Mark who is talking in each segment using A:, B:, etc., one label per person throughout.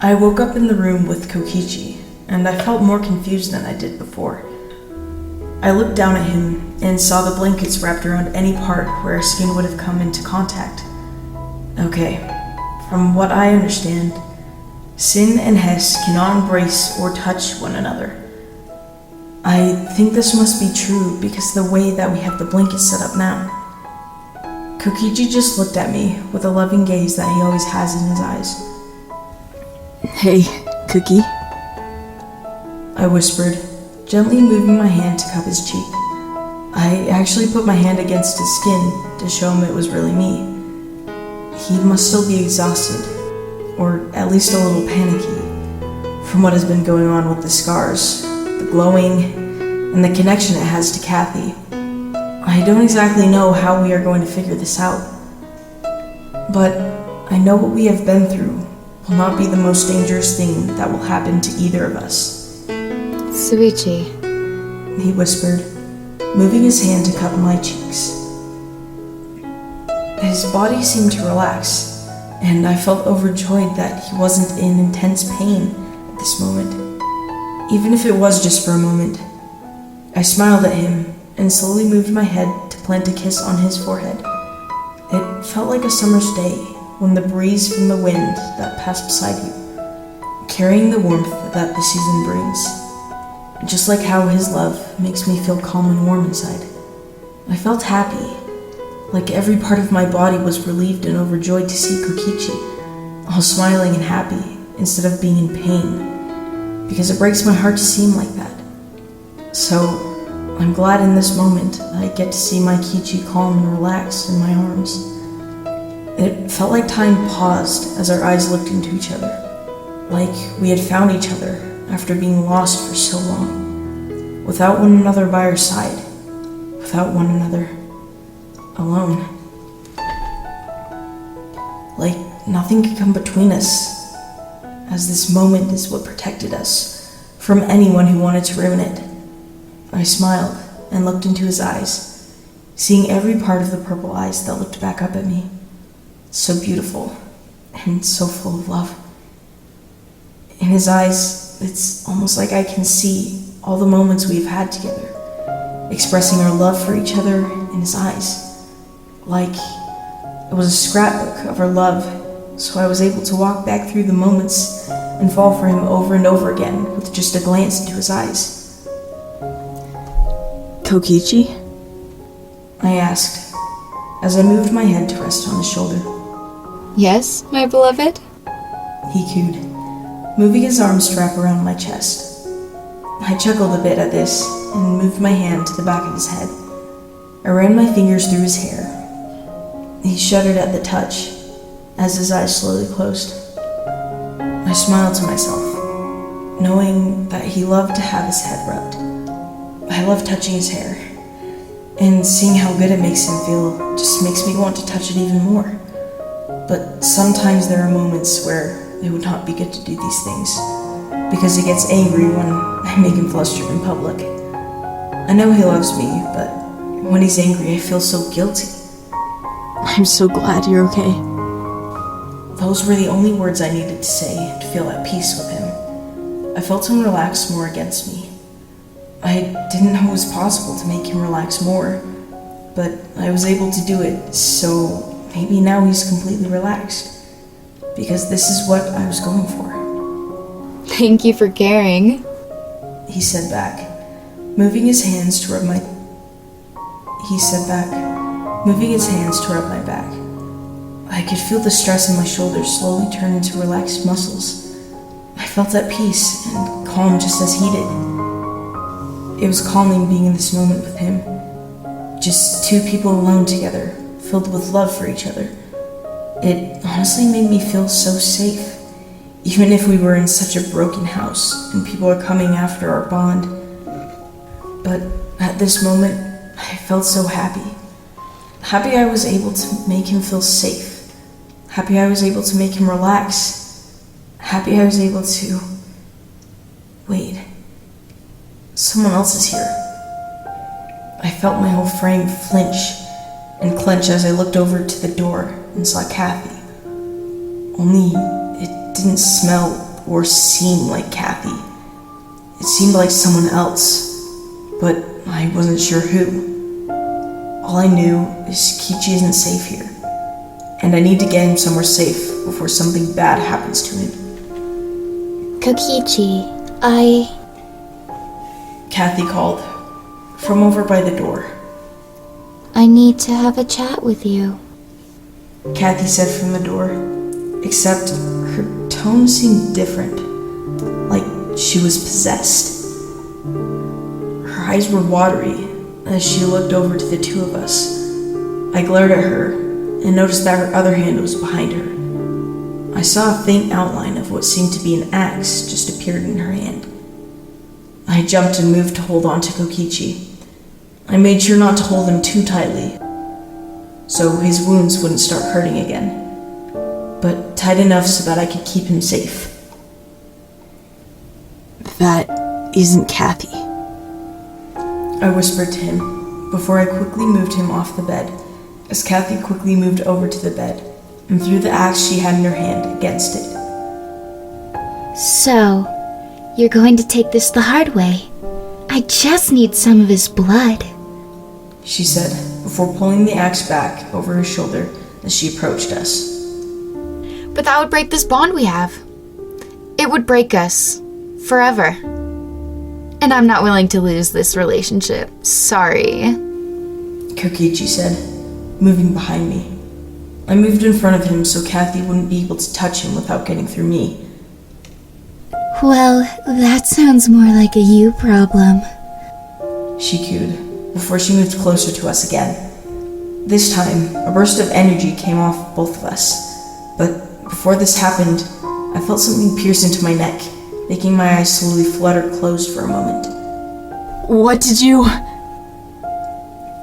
A: I woke up in the room with Kokichi, and I felt more confused than I did before. I looked down at him and saw the blankets wrapped around any part where our skin would have come into contact. Okay, from what I understand, Sin and Hess cannot embrace or touch one another. I think this must be true because of the way that we have the blankets set up now. Kokichi just looked at me with a loving gaze that he always has in his eyes.
B: Hey, Cookie,
A: I whispered, gently moving my hand to cup his cheek. I actually put my hand against his skin to show him it was really me. He must still be exhausted, or at least a little panicky, from what has been going on with the scars, the glowing, and the connection it has to Cathy. I don't exactly know how we are going to figure this out, but I know what we have been through will not be the most dangerous thing that will happen to either of us.
C: Shuichi,
A: he whispered, moving his hand to cup my cheeks. His body seemed to relax, and I felt overjoyed that he wasn't in intense pain at this moment, even if it was just for a moment. I smiled at him and slowly moved my head to plant a kiss on his forehead. It felt like a summer's day when the breeze from the wind that passed beside you, carrying the warmth that the season brings. Just like how his love makes me feel calm and warm inside. I felt happy, like every part of my body was relieved and overjoyed to see Kokichi, all smiling and happy instead of being in pain, because it breaks my heart to see him like that. So, I'm glad in this moment I get to see my Kichi calm and relaxed in my arms. It felt like time paused as our eyes looked into each other, like we had found each other after being lost for so long, without one another by our side, without one another alone. Like nothing could come between us, as this moment is what protected us from anyone who wanted to ruin it. I smiled and looked into his eyes, seeing every part of the purple eyes that looked back up at me. So beautiful and so full of love. In his eyes, it's almost like I can see all the moments we've had together, expressing our love for each other in his eyes, like it was a scrapbook of our love, so I was able to walk back through the moments and fall for him over and over again with just a glance into his eyes.
B: Kokichi?
A: I asked, as I moved my head to rest on his shoulder.
C: yes, my beloved?
A: He cooed, moving his arms to wrap around my chest. I chuckled a bit at this and moved my hand to the back of his head. I ran my fingers through his hair. He shuddered at the touch as his eyes slowly closed. I smiled to myself, knowing that he loved to have his head rubbed. I love touching his hair, and seeing how good it makes him feel just makes me want to touch it even more. But sometimes there are moments where it would not be good to do these things, because he gets angry when I make him flustered in public. I know he loves me, but when he's angry I feel so guilty.
B: I'm so glad you're okay.
A: Those were the only words I needed to say to feel at peace with him. I felt him relax more against me. I didn't know it was possible to make him relax more, but I was able to do it, so maybe now he's completely relaxed, because this is what I was going for.
C: Thank you for caring.
A: He said back, moving his hands to rub my back. I could feel the stress in my shoulders slowly turn into relaxed muscles. I felt at peace and calm just as he did. It was calming being in this moment with him. Just two people alone together, filled with love for each other. It honestly made me feel so safe, even if we were in such a broken house and people are coming after our bond. But at this moment, I felt so happy. Happy I was able to make him feel safe. Happy I was able to make him relax. Happy I was able to... Wait. Someone else is here. I felt my whole frame flinch and clench as I looked over to the door and saw Cathy. Only it didn't smell or seem like Cathy. It seemed like someone else, but I wasn't sure who. All I knew is Kichi isn't safe here, and I need to get him somewhere safe before something bad happens to him.
C: Kokichi,
A: Cathy called, from over by the door.
C: I need to have a chat with you.
A: Cathy said from the door, except her tone seemed different, like she was possessed. Her eyes were watery as she looked over to the two of us. I glared at her and noticed that her other hand was behind her. I saw a faint outline of what seemed to be an axe just appeared in her hand. I jumped and moved to hold on to Kokichi. I made sure not to hold him too tightly, so his wounds wouldn't start hurting again, but tight enough so that I could keep him safe.
B: That isn't Cathy.
A: I whispered to him, before I quickly moved him off the bed, as Cathy quickly moved over to the bed and threw the axe she had in her hand against it.
C: So, you're going to take this the hard way. I just need some of his blood,
A: she said, before pulling the axe back over her shoulder as she approached us.
D: But that would break this bond we have. It would break us. Forever. And I'm not willing to lose this relationship. Sorry.
A: Kokichi said, moving behind me. I moved in front of him so Cathy wouldn't be able to touch him without getting through me.
C: Well, that sounds more like a you problem.
A: She cooed, before she moved closer to us again. This time, a burst of energy came off both of us, but before this happened, I felt something pierce into my neck, making my eyes slowly flutter closed for a moment.
B: What did you...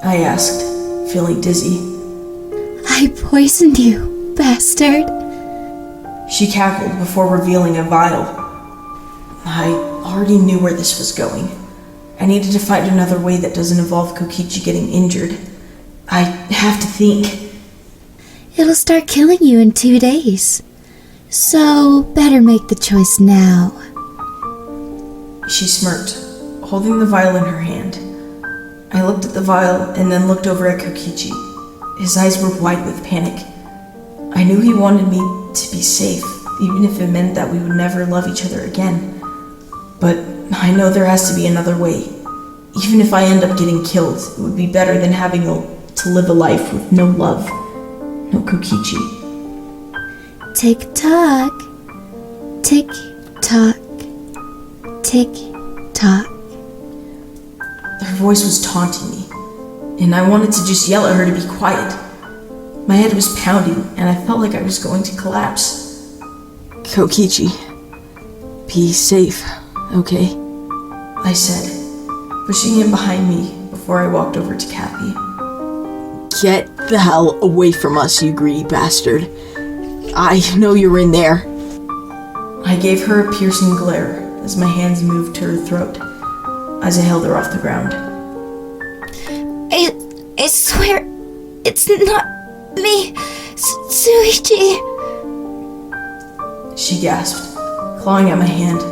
A: I asked, feeling dizzy.
C: I poisoned you, bastard.
A: She cackled before revealing a vial. I already knew where this was going. I needed to find another way that doesn't involve Kokichi getting injured. I have to think.
C: It'll start killing you in 2 days. So, better make the choice now.
A: She smirked, holding the vial in her hand. I looked at the vial and then looked over at Kokichi. His eyes were wide with panic. I knew he wanted me to be safe, even if it meant that we would never love each other again. But I know there has to be another way. Even if I end up getting killed, it would be better than having to live a life with no love, no Kokichi.
C: Tick-tock. Tick-tock. Tick-tock.
A: Her voice was taunting me, and I wanted to just yell at her to be quiet. My head was pounding, and I felt like I was going to collapse.
B: Kokichi, be safe, okay?
A: I said, pushing him behind me before I walked over to Cathy.
B: Get the hell away from us, you greedy bastard. I know you're in there.
A: I gave her a piercing glare as my hands moved to her throat, as I held her off the ground.
C: I swear, it's not me, Shuichi.
A: She gasped, clawing at my hand.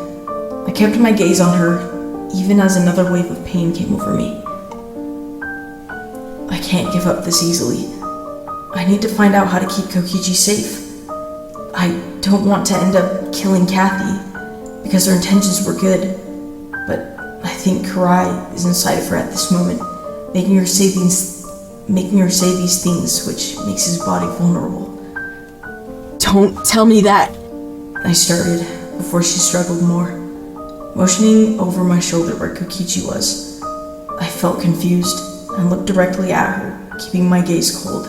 A: I kept my gaze on her, even as another wave of pain came over me. I can't give up this easily. I need to find out how to keep Kokichi safe. I don't want to end up killing Cathy, because her intentions were good, but I think Kurai is inside of her at this moment, making her say these things, which makes his body vulnerable.
B: Don't tell me that.
A: I started, before she struggled more, motioning over my shoulder where Kokichi was. I felt confused and looked directly at her, keeping my gaze cold.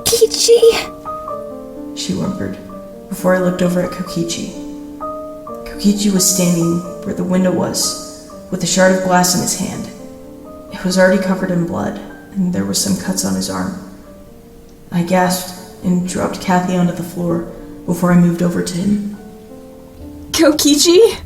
C: Kokichi,
A: she whimpered, before I looked over at Kokichi. Kokichi was standing where the window was, with a shard of glass in his hand. It was already covered in blood, and there were some cuts on his arm. I gasped and dropped Cathy onto the floor before I moved over to him.
B: Kokichi?